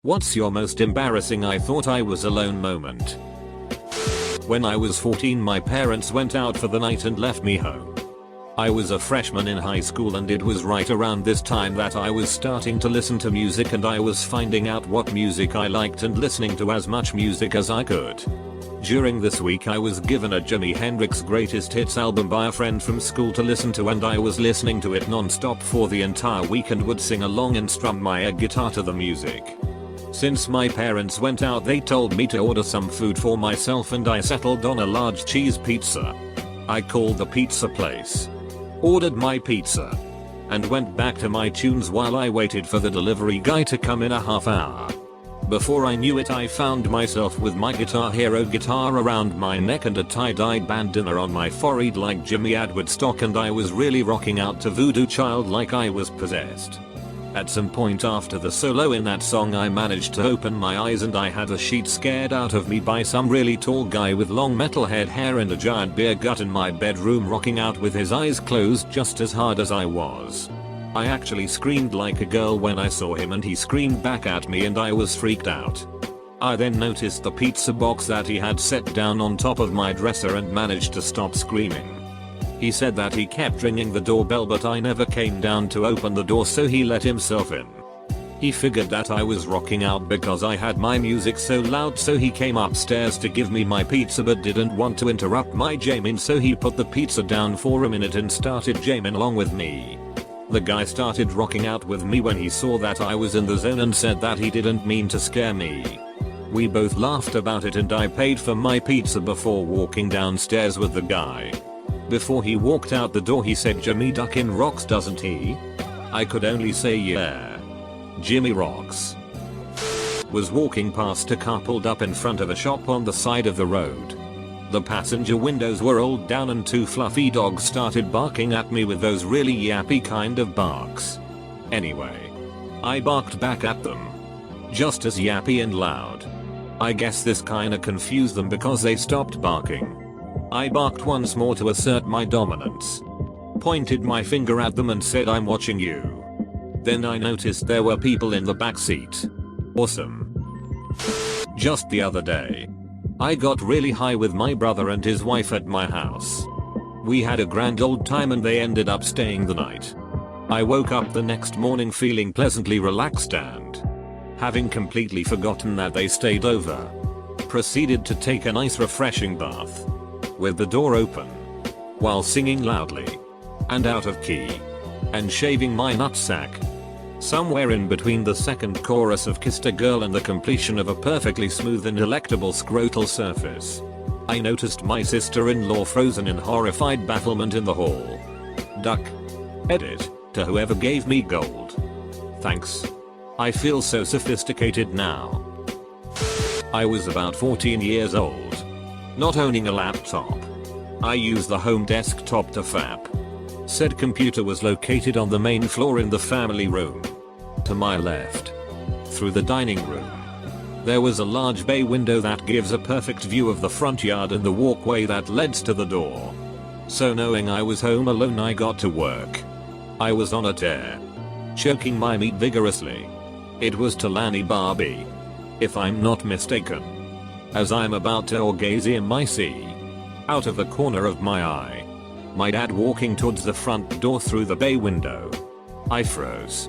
What's your most embarrassing I thought I was alone moment? When I was 14, my parents went out for the night and left me home. I was a freshman in high school and it was right around this time that I was starting to listen to music and I was finding out what music I liked and listening to as much music as I could. During this week I was given a Jimi Hendrix Greatest Hits album by a friend from school to listen to, and I was listening to it non-stop for the entire week and would sing along and strum my air guitar to the music. Since my parents went out, they told me to order some food for myself and I settled on a large cheese pizza. I called the pizza place, ordered my pizza, and went back to my tunes while I waited for the delivery guy to come in a half hour. Before I knew it, I found myself with my Guitar Hero guitar around my neck and a tie-dye bandana on my forehead like Jimmy at Woodstock, and I was really rocking out to Voodoo Child like I was possessed. At some point after the solo in that song I managed to open my eyes and I had a sheet scared out of me by some really tall guy with long metalhead hair and a giant beer gut in my bedroom rocking out with his eyes closed just as hard as I was. I actually screamed like a girl when I saw him and he screamed back at me and I was freaked out. I then noticed the pizza box that he had set down on top of my dresser and managed to stop screaming. He said that he kept ringing the doorbell but I never came down to open the door, so he let himself in. He figured that I was rocking out because I had my music so loud, so he came upstairs to give me my pizza but didn't want to interrupt my jamming, so he put the pizza down for a minute and started jamming along with me. The guy started rocking out with me when he saw that I was in the zone and said that he didn't mean to scare me. We both laughed about it and I paid for my pizza before walking downstairs with the guy. Before he walked out the door he said, "Jimmy duckin' rocks, doesn't he?" I could only say yeah. Jimmy rocks. Was walking past a car pulled up in front of a shop on the side of the road. The passenger windows were rolled down and two fluffy dogs started barking at me with those really yappy kind of barks. Anyway, I barked back at them. Just as yappy and loud. I guess this kinda confused them because they stopped barking. I barked once more to assert my dominance. Pointed my finger at them and said, "I'm watching you." Then I noticed there were people in the back seat. Awesome. Just the other day, I got really high with my brother and his wife at my house. We had a grand old time and they ended up staying the night. I woke up the next morning feeling pleasantly relaxed and, having completely forgotten that they stayed over, proceeded to take a nice refreshing bath, with the door open, while singing loudly, and out of key, and shaving my nutsack. Somewhere in between the second chorus of "Kissed a Girl" and the completion of a perfectly smooth and delectable scrotal surface, I noticed my sister-in-law frozen in horrified bafflement in the hall. Duck. Edit. To whoever gave me gold. Thanks. I feel so sophisticated now. I was about 14 years old. Not owning a laptop, I used the home desktop to fap. Said computer was located on the main floor in the family room. To my left, through the dining room, there was a large bay window that gives a perfect view of the front yard and the walkway that leads to the door. So knowing I was home alone, I got to work. I was on a tear, choking my meat vigorously. It was Talani Barbie, if I'm not mistaken. As I'm about to orgasm, I see, out of the corner of my eye, my dad walking towards the front door through the bay window. I froze.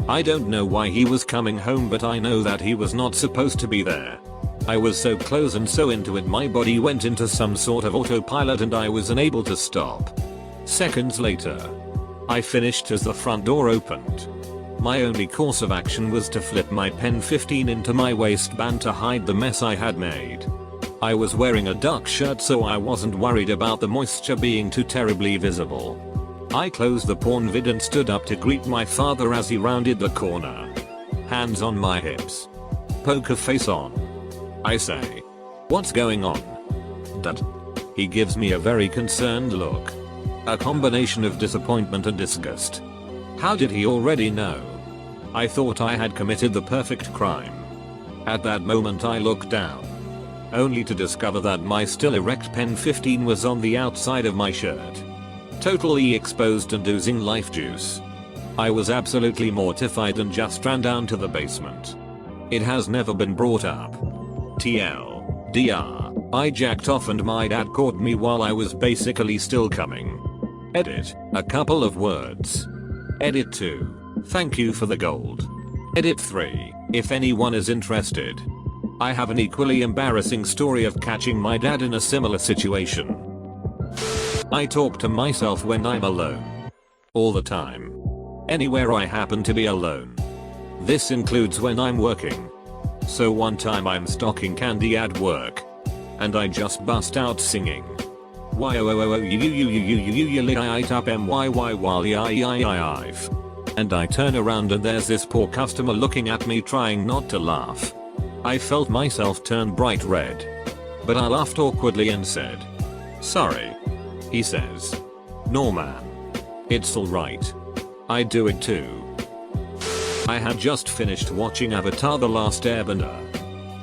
I don't know why he was coming home, but I know that he was not supposed to be there. I was so close and so into it, my body went into some sort of autopilot and I was unable to stop. Seconds later, I finished as the front door opened. My only course of action was to flip my pen 15 into my waistband to hide the mess I had made. I was wearing a duck shirt, so I wasn't worried about the moisture being too terribly visible. I closed the porn vid and stood up to greet my father as he rounded the corner. Hands on my hips. Poker face on. I say, "What's going on, Dad?" He gives me a very concerned look. A combination of disappointment and disgust. How did he already know? I thought I had committed the perfect crime. At that moment I looked down, only to discover that my still erect pen 15 was on the outside of my shirt, totally exposed and oozing life juice. I was absolutely mortified and just ran down to the basement. It has never been brought up. TLDR, I jacked off and my dad caught me while I was basically still coming. Edit, a couple of words. Edit 2, thank you for the gold. Edit 3, if anyone is interested. I have an equally embarrassing story of catching my dad in a similar situation. I talk to myself when I'm alone. All the time. Anywhere I happen to be alone. This includes when I'm working. So one time I'm stocking candy at work. And I just bust out singing. Why oh oh oh you lit up MYY. And I turn around and there's this poor customer looking at me trying not to laugh. I felt myself turn bright red. But I laughed awkwardly and said, "Sorry." He says, "No man. It's alright. I do it too." I had just finished watching Avatar: The Last Airbender.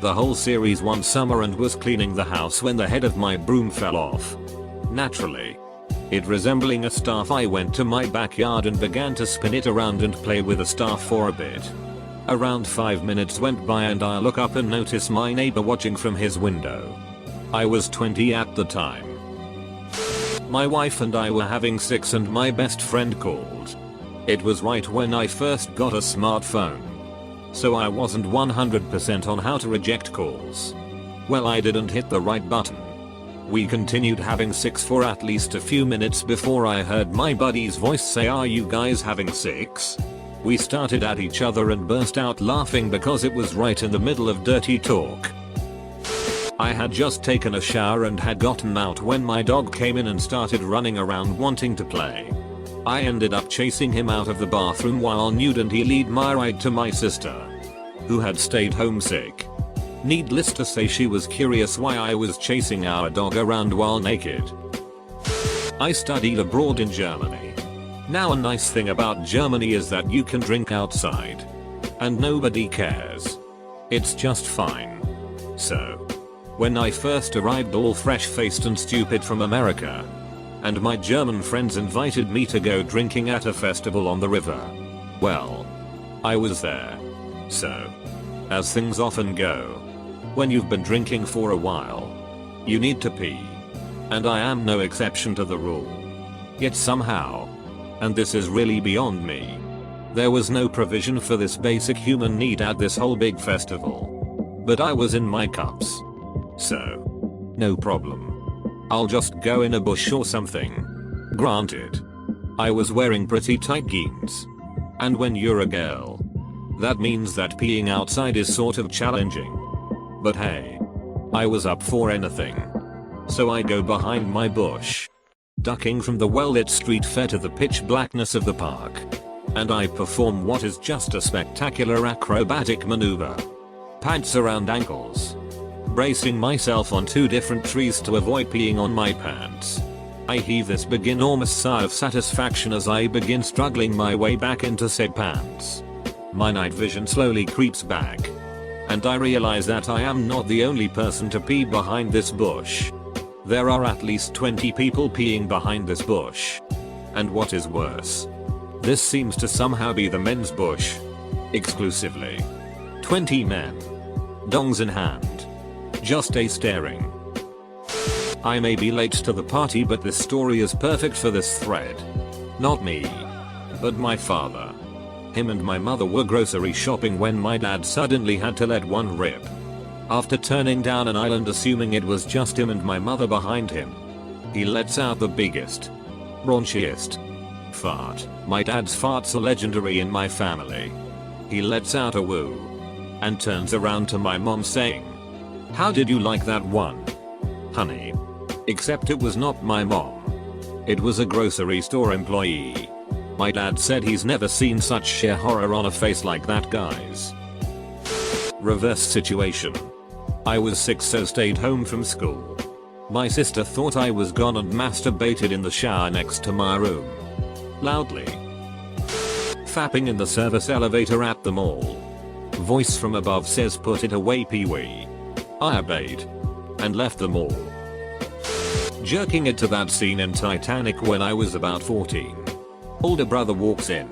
The whole series one summer and was cleaning the house when the head of my broom fell off. Naturally. It resembling a staff, I went to my backyard and began to spin it around and play with the staff for a bit. Around 5 minutes went by and I look up and notice my neighbor watching from his window. I was 20 at the time. My wife and I were having sex and my best friend called. It was right when I first got a smartphone. So I wasn't 100% on how to reject calls. Well, I didn't hit the right button. We continued having sex for at least a few minutes before I heard my buddy's voice say, "Are you guys having sex?" We started at each other and burst out laughing because it was right in the middle of dirty talk. I had just taken a shower and had gotten out when my dog came in and started running around wanting to play. I ended up chasing him out of the bathroom while nude and he led my ride to my sister, who had stayed homesick. Needless to say, she was curious why I was chasing our dog around while naked. I studied abroad in Germany. Now a nice thing about Germany is that you can drink outside. And nobody cares. It's just fine. So, when I first arrived all fresh-faced and stupid from America, and my German friends invited me to go drinking at a festival on the river, well, I was there. So, as things often go, when you've been drinking for a while, you need to pee. And I am no exception to the rule. Yet somehow, and this is really beyond me, there was no provision for this basic human need at this whole big festival. But I was in my cups. So, no problem. I'll just go in a bush or something. Granted, I was wearing pretty tight jeans. And when you're a girl, that means that peeing outside is sort of challenging. But hey, I was up for anything. So I go behind my bush, ducking from the well-lit street fair to the pitch blackness of the park. And I perform what is just a spectacular acrobatic maneuver. Pants around ankles. Bracing myself on 2 different trees to avoid peeing on my pants. I heave this big enormous sigh of satisfaction as I begin struggling my way back into said pants. My night vision slowly creeps back. And I realize that I am not the only person to pee behind this bush. There are at least 20 people peeing behind this bush. And what is worse, this seems to somehow be the men's bush. Exclusively. 20 men. Dongs in hand. Just staring. I may be late to the party, but this story is perfect for this thread. Not me, but my father. Him and my mother were grocery shopping when my dad suddenly had to let one rip. After turning down an island assuming it was just him and my mother behind him, he lets out the biggest, raunchiest fart. My dad's farts are legendary in my family. He lets out a woo and turns around to my mom saying, "How did you like that one, honey?" Except it was not my mom. It was a grocery store employee. My dad said he's never seen such sheer horror on a face like that, guys. Reverse situation. I was sick, so stayed home from school. My sister thought I was gone and masturbated in the shower next to my room. Loudly. Fapping in the service elevator at the mall. Voice from above says, "Put it away, Pee-wee." I obeyed. And left the mall. Jerking it to that scene in Titanic when I was about 14. Older brother walks in.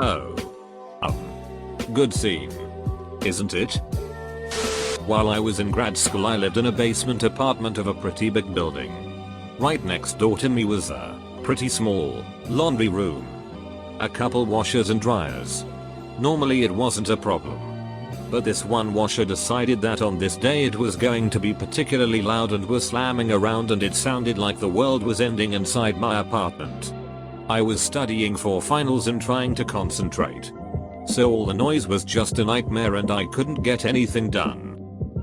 Oh. Good scene. isn't it? While I was in grad school I lived in a basement apartment of a pretty big building. Right next door to me was a pretty small laundry room. A couple washers and dryers. Normally it wasn't a problem. But this one washer decided that on this day it was going to be particularly loud and was slamming around, and it sounded like the world was ending inside my apartment. I was studying for finals and trying to concentrate. So all the noise was just a nightmare and I couldn't get anything done.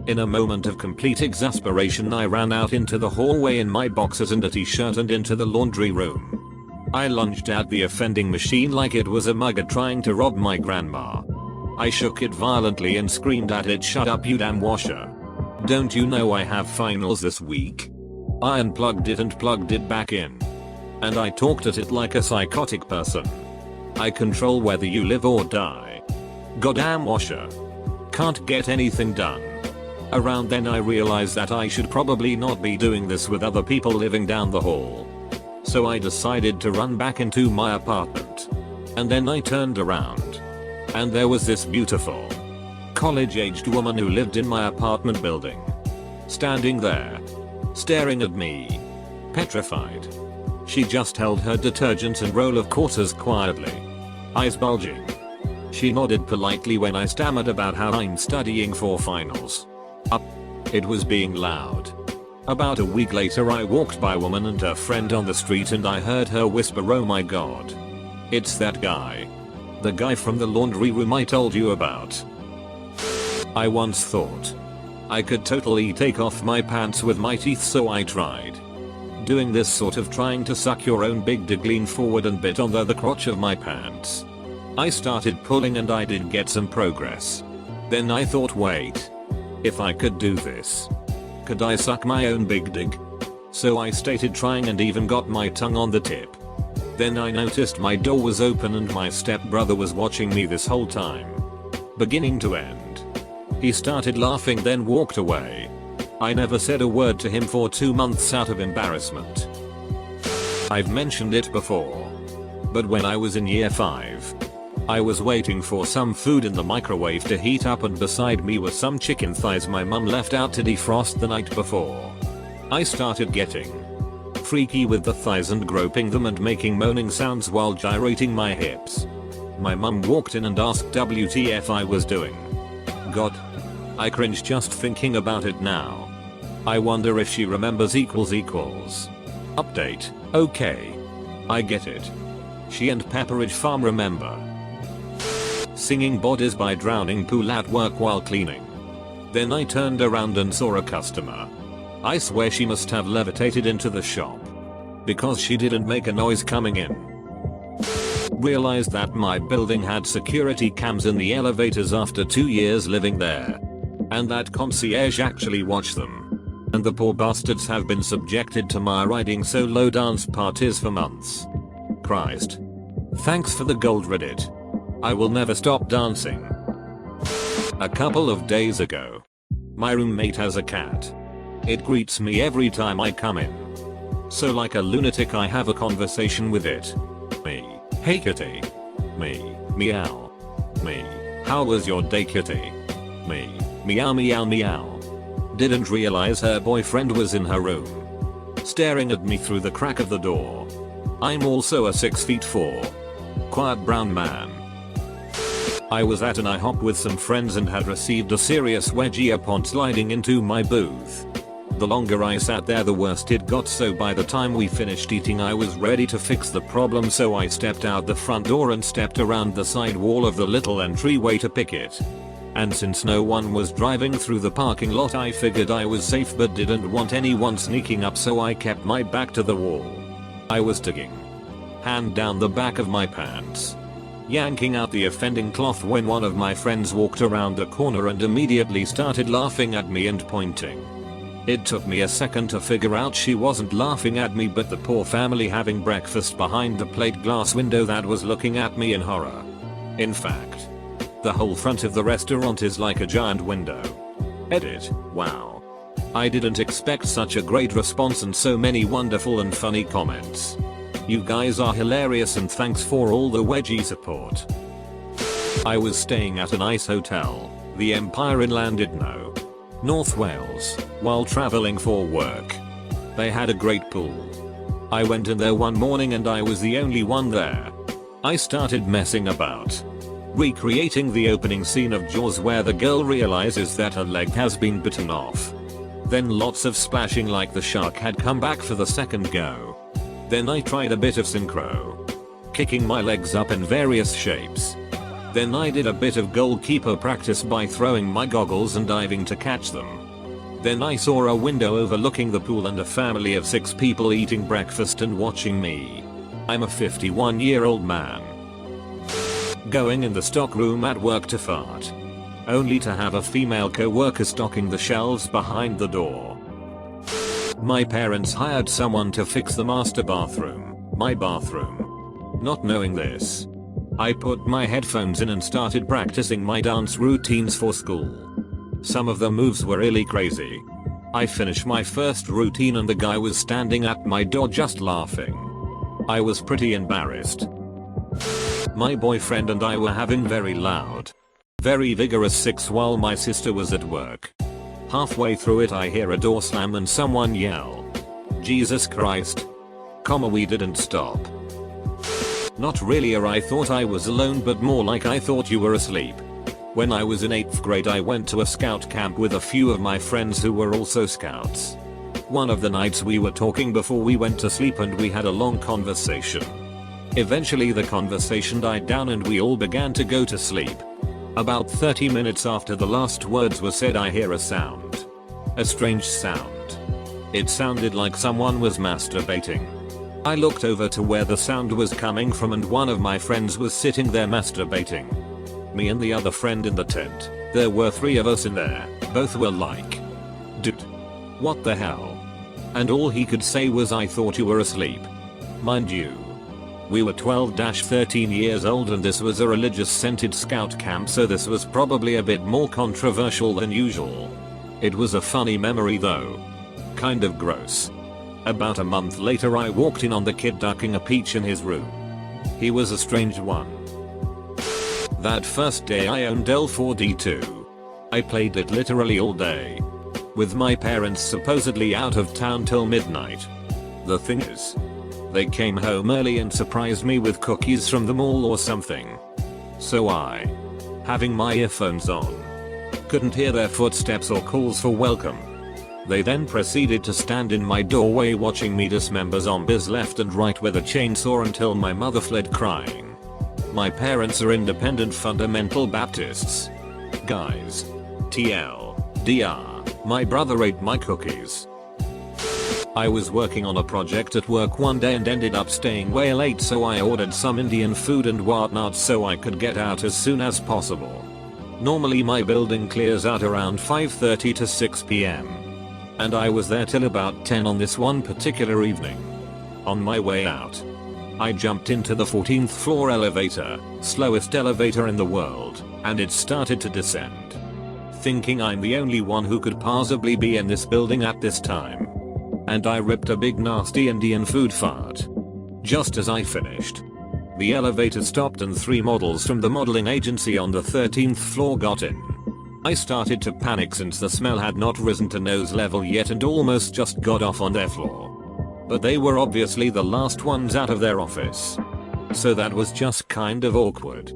In a moment of complete exasperation I ran out into the hallway in my boxers and a t-shirt and into the laundry room. I lunged at the offending machine like it was a mugger trying to rob my grandma. I shook it violently and screamed at it, "Shut up you damn washer. Don't you know I have finals this week?" I unplugged it and plugged it back in. And I talked at it like a psychotic person. I control whether you live or die. Goddamn washer. Can't get anything done. Around then I realized that I should probably not be doing this with other people living down the hall. So I decided to run back into my apartment. And then I turned around. And there was this beautiful, college-aged woman who lived in my apartment building. Standing there. Staring at me. Petrified. She just held her detergent and roll of quarters quietly. Eyes bulging. She nodded politely when I stammered about how I'm studying for finals. It was being loud. About a week later I walked by a woman and her friend on the street and I heard her whisper, "Oh my god. It's that guy. The guy from the laundry room I told you about." I once thought I could totally take off my pants with my teeth, so I tried. Doing this sort of trying to suck your own big dick, lean forward and bit on the crotch of my pants. I started pulling and I did get some progress. Then I thought, wait. If I could do this, could I suck my own big dick? So I started trying and even got my tongue on the tip. Then I noticed my door was open and my stepbrother was watching me this whole time. Beginning to end. He started laughing then walked away. I never said a word to him for 2 months out of embarrassment. I've mentioned it before. But when I was in year 5, I was waiting for some food in the microwave to heat up and beside me were some chicken thighs my mum left out to defrost the night before. I started getting freaky with the thighs and groping them and making moaning sounds while gyrating my hips. My mum walked in and asked WTF I was doing. God. I cringe just thinking about it now. I wonder if she remembers equals. Update. Okay. I get it. She and Pepperidge Farm remember. Singing Bodies by Drowning Pool at work while cleaning. Then I turned around and saw a customer. I swear she must have levitated into the shop. Because she didn't make a noise coming in. Realized that my building had security cams in the elevators after 2 years living there. And that concierge actually watched them. And the poor bastards have been subjected to my riding solo dance parties for months. Christ. Thanks for the gold, Reddit. I will never stop dancing. A couple of days ago. My roommate has a cat. It greets me every time I come in. So like a lunatic I have a conversation with it. Me. Hey kitty. Me. Meow. Me. How was your day, kitty? Me. Meow meow meow. Didn't realize her boyfriend was in her room. Staring at me through the crack of the door. I'm also a 6'4" quiet brown man. I was at an IHOP with some friends and had received a serious wedgie upon sliding into my booth. The longer I sat there the worse it got, so by the time we finished eating I was ready to fix the problem, so I stepped out the front door and stepped around the side wall of the little entryway to pick it. And since no one was driving through the parking lot I figured I was safe but didn't want anyone sneaking up, so I kept my back to the wall. I was digging. Hand down the back of my pants. Yanking out the offending cloth when one of my friends walked around the corner and immediately started laughing at me and pointing. It took me a second to figure out she wasn't laughing at me but the poor family having breakfast behind the plate glass window that was looking at me in horror. In fact, the whole front of the restaurant is like a giant window. Edit. Wow. I didn't expect such a great response and so many wonderful and funny comments. You guys are hilarious and thanks for all the wedgie support. I was staying at a nice hotel. The Empire in Llandudno, North Wales, while travelling for work. They had a great pool. I went in there one morning and I was the only one there. I started messing about, recreating the opening scene of Jaws where the girl realizes that her leg has been bitten off. Then lots of splashing like the shark had come back for the second go. Then I tried a bit of synchro, kicking my legs up in various shapes. Then I did a bit of goalkeeper practice by throwing my goggles and diving to catch them. Then I saw a window overlooking the pool and a family of 6 people eating breakfast and watching me. I'm a 51-year-old man. Going in the stockroom at work to fart, only to have a female co-worker stocking the shelves behind the door. My parents hired someone to fix the master bathroom, my bathroom. Not knowing this, I put my headphones in and started practicing my dance routines for school. Some of the moves were really crazy. I finished my first routine and the guy was standing at my door just laughing. I was pretty embarrassed. My boyfriend and I were having very loud, very vigorous sex while my sister was at work. Halfway through it I hear a door slam and someone yell, "Jesus Christ." We didn't stop. Not really, or I thought I was alone, but more like I thought you were asleep. When I was in 8th grade I went to a scout camp with a few of my friends who were also scouts. One of the nights we were talking before we went to sleep and we had a long conversation. Eventually the conversation died down and we all began to go to sleep. About 30 minutes after the last words were said I hear a sound. A strange sound. It sounded like someone was masturbating. I looked over to where the sound was coming from and one of my friends was sitting there masturbating. Me and the other friend in the tent. There were 3 of us in there. Both were like, "Dude, what the hell?" And all he could say was, "I thought you were asleep." Mind you, we were 12-13 years old and this was a religious scented scout camp, so this was probably a bit more controversial than usual. It was a funny memory though. Kind of gross. About a month later I walked in on the kid ducking a peach in his room. He was a strange one. That first day I owned L4D2. I played it literally all day, with my parents supposedly out of town till midnight. The thing is, they came home early and surprised me with cookies from the mall or something. So I, having my earphones on, couldn't hear their footsteps or calls for welcome. They then proceeded to stand in my doorway watching me dismember zombies left and right with a chainsaw until my mother fled crying. My parents are independent fundamental Baptists. Guys. TLDR. My brother ate my cookies. I was working on a project at work one day and ended up staying way late, so I ordered some Indian food and whatnot so I could get out as soon as possible. Normally my building clears out around 5:30 to 6 PM. And I was there till about 10 on this one particular evening. On my way out, I jumped into the 14th floor elevator, slowest elevator in the world, and it started to descend. Thinking I'm the only one who could possibly be in this building at this time. And I ripped a big nasty Indian food fart. Just as I finished, the elevator stopped and 3 models from the modeling agency on the 13th floor got in. I started to panic since the smell had not risen to nose level yet and almost just got off on their floor. But they were obviously the last ones out of their office. So that was just kind of awkward.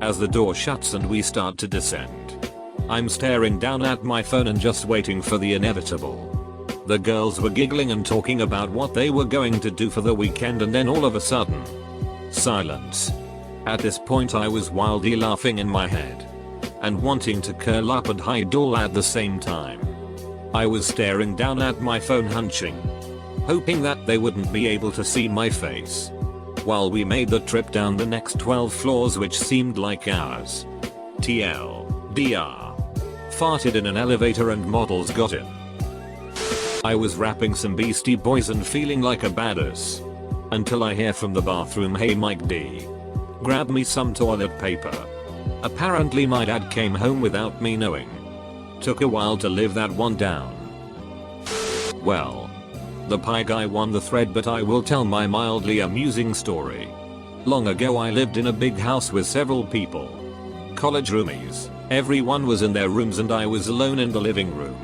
As the door shuts and we start to descend, I'm staring down at my phone and just waiting for the inevitable. The girls were giggling and talking about what they were going to do for the weekend, and then all of a sudden, silence. At this point I was wildly laughing in my head and wanting to curl up and hide all at the same time. I was staring down at my phone hunching, hoping that they wouldn't be able to see my face. While we made the trip down the next 12 floors, which seemed like hours. TLDR. Farted in an elevator and models got in. I was rapping some Beastie Boys and feeling like a badass. Until I hear from the bathroom, "Hey Mike D. grab me some toilet paper." Apparently my dad came home without me knowing. Took a while to live that one down. Well, the pie guy won the thread, but I will tell my mildly amusing story. Long ago I lived in a big house with several people. College roomies. Everyone was in their rooms and I was alone in the living room.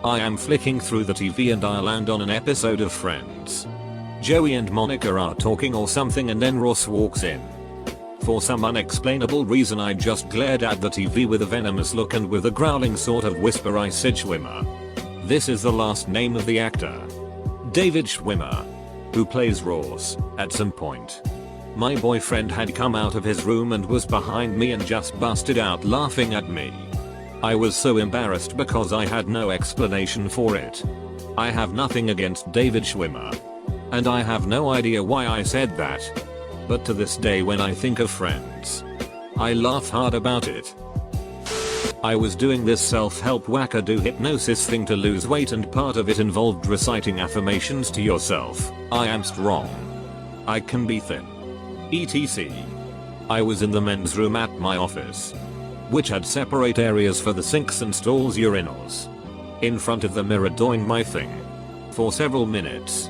I am flicking through the TV and I land on an episode of Friends. Joey and Monica are talking or something and then Ross walks in. For some unexplainable reason I just glared at the TV with a venomous look and with a growling sort of whisper I said Schwimmer. This is the last name of the actor. David Schwimmer. Who plays Ross, at some point. My boyfriend had come out of his room and was behind me and just busted out laughing at me. I was so embarrassed because I had no explanation for it. I have nothing against David Schwimmer. And I have no idea why I said that. But to this day when I think of Friends, I laugh hard about it. I was doing this self-help wackadoo hypnosis thing to lose weight and part of it involved reciting affirmations to yourself. I am strong. I can be thin. etc. I was in the men's room at my office, which had separate areas for the sinks and stalls urinals. In front of the mirror doing my thing for several minutes.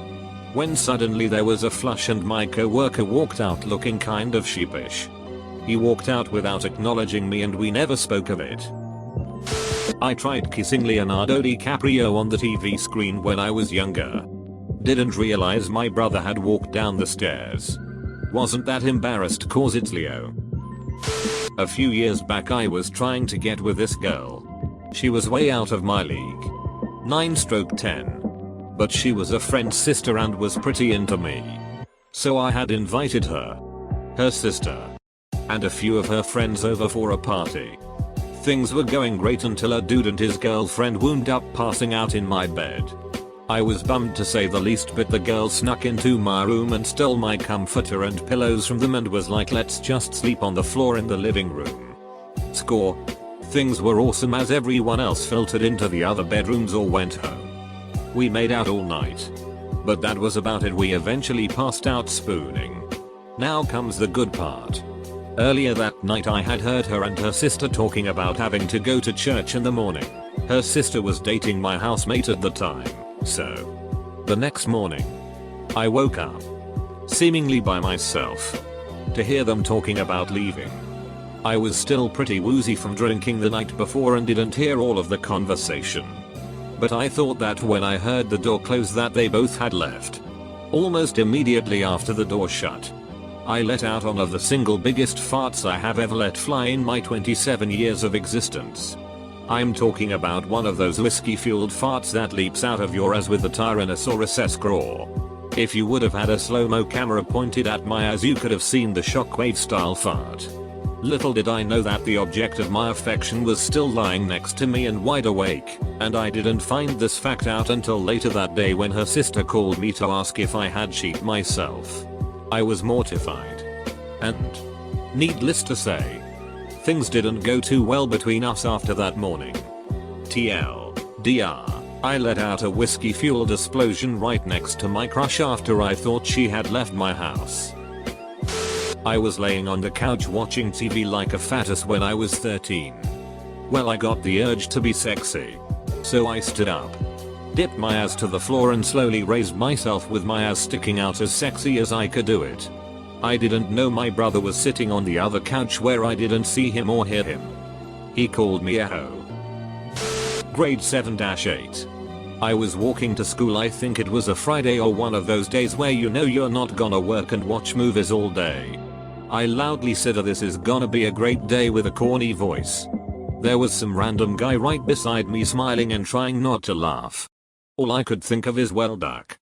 When suddenly there was a flush and my coworker walked out looking kind of sheepish. He walked out without acknowledging me and we never spoke of it. I tried kissing Leonardo Dicaprio on the TV screen when I was younger. Didn't realize my brother had walked down the stairs. Wasn't that embarrassed cause it's Leo. A few years back I was trying to get with this girl. She was way out of my league. 9/10. But she was a friend's sister and was pretty into me. So I had invited her sister, and a few of her friends over for a party. Things were going great until a dude and his girlfriend wound up passing out in my bed. I was bummed to say the least, but the girl snuck into my room and stole my comforter and pillows from them and was like, let's just sleep on the floor in the living room. Score. Things were awesome as everyone else filtered into the other bedrooms or went home. We made out all night. But that was about it. We eventually passed out spooning. Now comes the good part. Earlier that night I had heard her and her sister talking about having to go to church in the morning. Her sister was dating my housemate at the time, so the next morning I woke up, seemingly by myself, to hear them talking about leaving. I was still pretty woozy from drinking the night before and didn't hear all of the conversation. But I thought that when I heard the door close that they both had left. Almost immediately after the door shut, I let out one of the single biggest farts I have ever let fly in my 27 years of existence. I'm talking about one of those whiskey-fueled farts that leaps out of your ass with the Tyrannosaurus-esque roar. If you would have had a slow-mo camera pointed at my ass you could have seen the shockwave-style fart. Little did I know that the object of my affection was still lying next to me and wide awake, and I didn't find this fact out until later that day when her sister called me to ask if I had sheet myself. I was mortified. And, needless to say, things didn't go too well between us after that morning. TLDR, I let out a whiskey-fueled explosion right next to my crush after I thought she had left my house. I was laying on the couch watching TV like a fatus when I was 13. Well, I got the urge to be sexy. So I stood up, dipped my ass to the floor and slowly raised myself with my ass sticking out as sexy as I could do it. I didn't know my brother was sitting on the other couch where I didn't see him or hear him. He called me a hoe. Grade 7-8. I was walking to school. I think it was a Friday or one of those days where you know you're not gonna work and watch movies all day. I loudly said, this is gonna be a great day, with a corny voice. There was some random guy right beside me smiling and trying not to laugh. All I could think of is, well, duck.